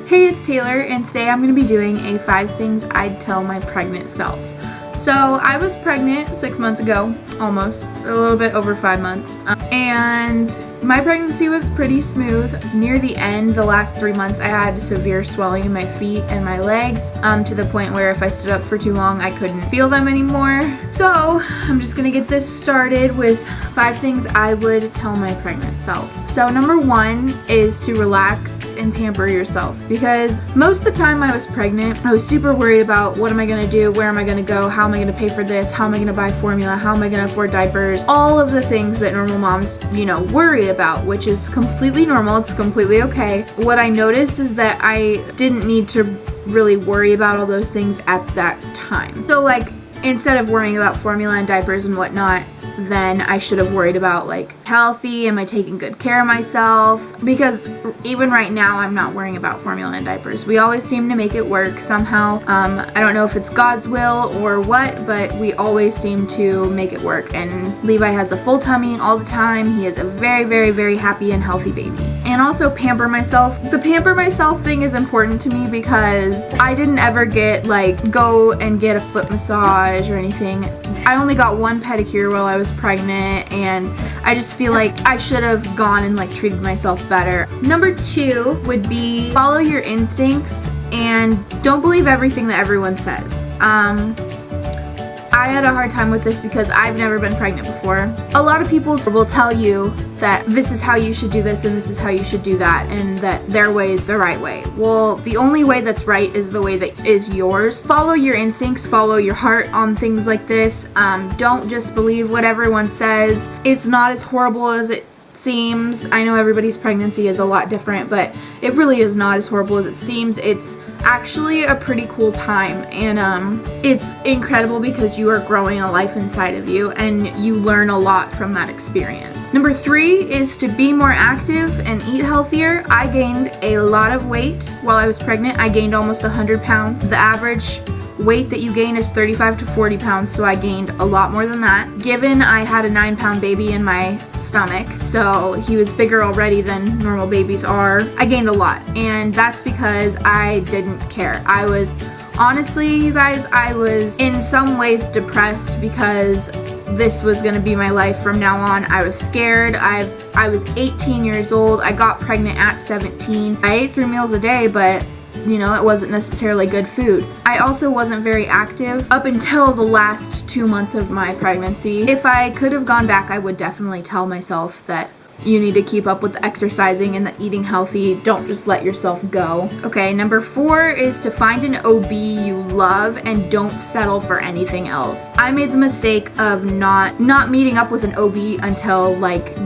Hey, it's Taylor, and today I'm going to be doing a 5 things I'd tell my pregnant self. So I was pregnant 6 months ago, almost, a little bit over 5 months, and my pregnancy was pretty smooth. Near the end, the last 3 months, I had severe swelling in my feet and my legs, to the point where if I stood up for too long, I couldn't feel them anymore. So I'm just gonna get this started with 5 things I would tell my pregnant self. So number 1 is to relax and pamper yourself, because most of the time I was pregnant, I was super worried about what am I gonna do, where am I gonna go, how am I gonna pay for this, how am I gonna buy formula, how am I gonna afford diapers, all of the things that normal moms, worry about, which is completely normal. It's completely okay. What I noticed is that I didn't need to really worry about all those things at that time. So like, instead of worrying about formula and diapers and whatnot, then I should have worried about like healthy, am I taking good care of myself? Because even right now I'm not worrying about formula and diapers. We always seem to make it work somehow. I don't know if it's God's will or what, but we always seem to make it work. And Levi has a full tummy all the time. He is a very, very, very happy and healthy baby. And also pamper myself. The pamper myself thing is important to me because I didn't ever go and get a foot massage or anything. I only got 1 pedicure while I was pregnant, and I just feel like I should have gone and treated myself better. Number 2 would be follow your instincts and don't believe everything that everyone says. I had a hard time with this because I've never been pregnant before. A lot of people will tell you that this is how you should do this and this is how you should do that, and that their way is the right way. Well, the only way that's right is the way that is yours. Follow your instincts, follow your heart on things like this. Don't just believe what everyone says. It's not as horrible as it seems. I know everybody's pregnancy is a lot different, but it really is not as horrible as it seems. It's actually a pretty cool time, and it's incredible because you are growing a life inside of you and you learn a lot from that experience. Number 3 is to be more active and eat healthier. I gained a lot of weight while I was pregnant. I gained almost 100 pounds. The average weight that you gain is 35 to 40 pounds, so I gained a lot more than that. Given I had a 9-pound baby in my stomach, so he was bigger already than normal babies are, I gained a lot, and that's because I didn't care. I was, honestly, you guys, I was in some ways depressed because this was gonna be my life from now on. I was scared. I was 18 years old. I got pregnant at 17. I ate 3 meals a day, but it wasn't necessarily good food. I also wasn't very active up until the last 2 months of my pregnancy. If I could have gone back, I would definitely tell myself that you need to keep up with the exercising and the eating healthy. Don't just let yourself go. Okay, number 4 is to find an OB you love and don't settle for anything else. I made the mistake of not meeting up with an OB until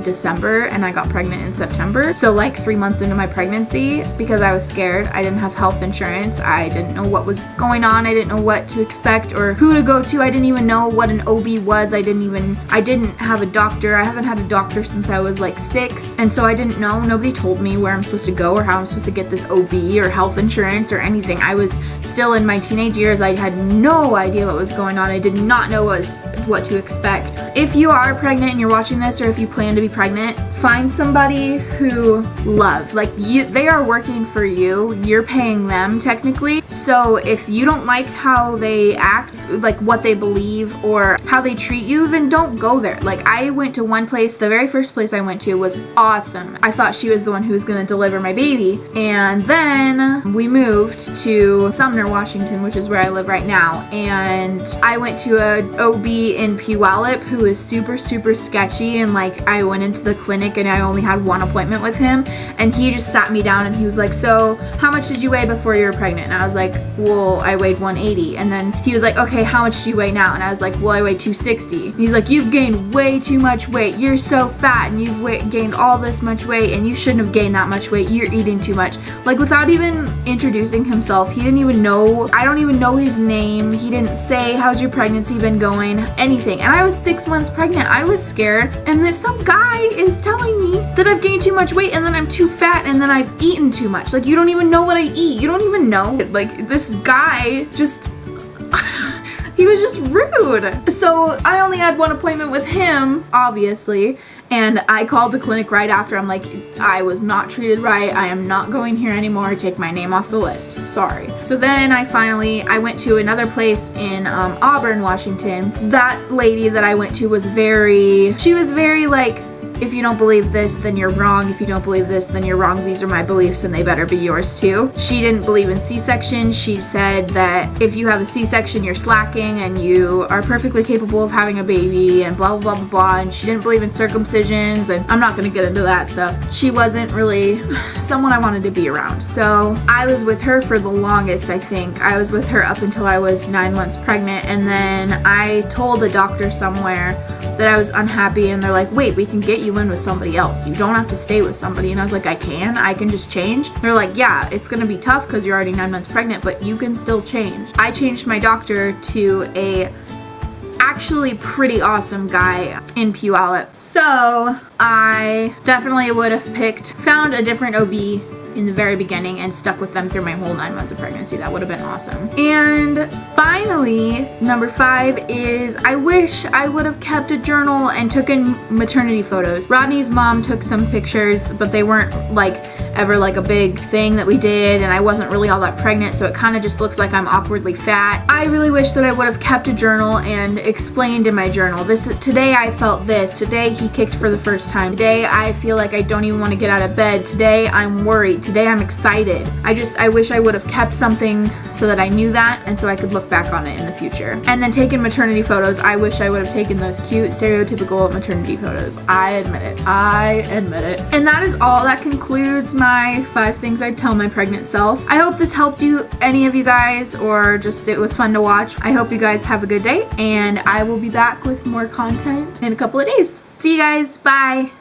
December, and I got pregnant in September. So 3 months into my pregnancy, because I was scared. I didn't have health insurance. I didn't know what was going on. I didn't know what to expect or who to go to. I didn't even know what an OB was. I didn't have a doctor. I haven't had a doctor since I was 6, and so I didn't know. Nobody told me where I'm supposed to go or how I'm supposed to get this OB or health insurance or anything. I was still in my teenage years. I had no idea what was going on. I did not know what to expect. If you are pregnant and you're watching this, or if you plan to be pregnant, find somebody who loves, they are working for you. You're paying them technically. So if you don't like how they act, what they believe or how they treat you, then don't go there. I went to one place, the very first place I went to was awesome. I thought she was the one who was gonna deliver my baby. And then we moved to Sumner, Washington, which is where I live right now. And I went to a OB in Puyallup who is super, super sketchy. And I went into the clinic and I only had 1 appointment with him. And he just sat me down and he was like, so how much did you weigh before you were pregnant? And I was like, well, I weighed 180. And then he was like, okay, how much do you weigh now? And I was like, well, I weigh 260. And he's like, you've gained way too much weight. You're so fat and you've gained all this much weight and you shouldn't have gained that much weight. You're eating too much. Without even introducing himself, he didn't even know. I don't even know his name. He didn't say, how's your pregnancy been going? Anything. And I was 6 months pregnant. I was scared. And then some guy is telling me that I've gained too much weight and then I'm too fat and then I've eaten too much. You don't even know what I eat. You don't even know. This guy just he was just rude. So I only had 1 appointment with him, obviously, And I called the clinic right after. I'm like, I was not treated right. I am not going here anymore. Take my name off the list. Sorry. So then I went to another place in Auburn, Washington. That lady that I went to was very like, if you don't believe this, then you're wrong. If you don't believe this, then you're wrong. These are my beliefs and they better be yours too. She didn't believe in C-section. She said that if you have a C-section, you're slacking and you are perfectly capable of having a baby and blah, blah, blah, blah. And she didn't believe in circumcisions, and I'm not gonna get into that stuff. She wasn't really someone I wanted to be around. So I was with her for the longest, I think. I was with her up until I was 9 months pregnant, and then I told a doctor somewhere that I was unhappy, and they're like, wait, we can get you in with somebody else. You don't have to stay with somebody. And I was like, I can just change. They're like, yeah, it's gonna be tough because you're already 9 months pregnant, but you can still change. I changed my doctor to a actually pretty awesome guy in Puyallup. So I definitely would have found a different OB in the very beginning and stuck with them through my whole 9 months of pregnancy. That would have been awesome. And finally, number 5 is I wish I would have kept a journal and taken maternity photos. Rodney's mom took some pictures, but they weren't like ever like a big thing that we did, and I wasn't really all that pregnant, so it kind of just looks like I'm awkwardly fat. I really wish that I would have kept a journal and explained in my journal, today I felt this, today he kicked for the first time, today I feel like I don't even want to get out of bed, today I'm worried, today I'm excited. I wish I would have kept something so that I knew that, and so I could look back on it in the future. And then taking maternity photos, I wish I would have taken those cute, stereotypical maternity photos. I admit it. And that is all. That concludes my 5 things I'd tell my pregnant self. I hope this helped any of you guys, or just it was fun to watch. I hope you guys have a good day, and I will be back with more content in a couple of days. See you guys. Bye.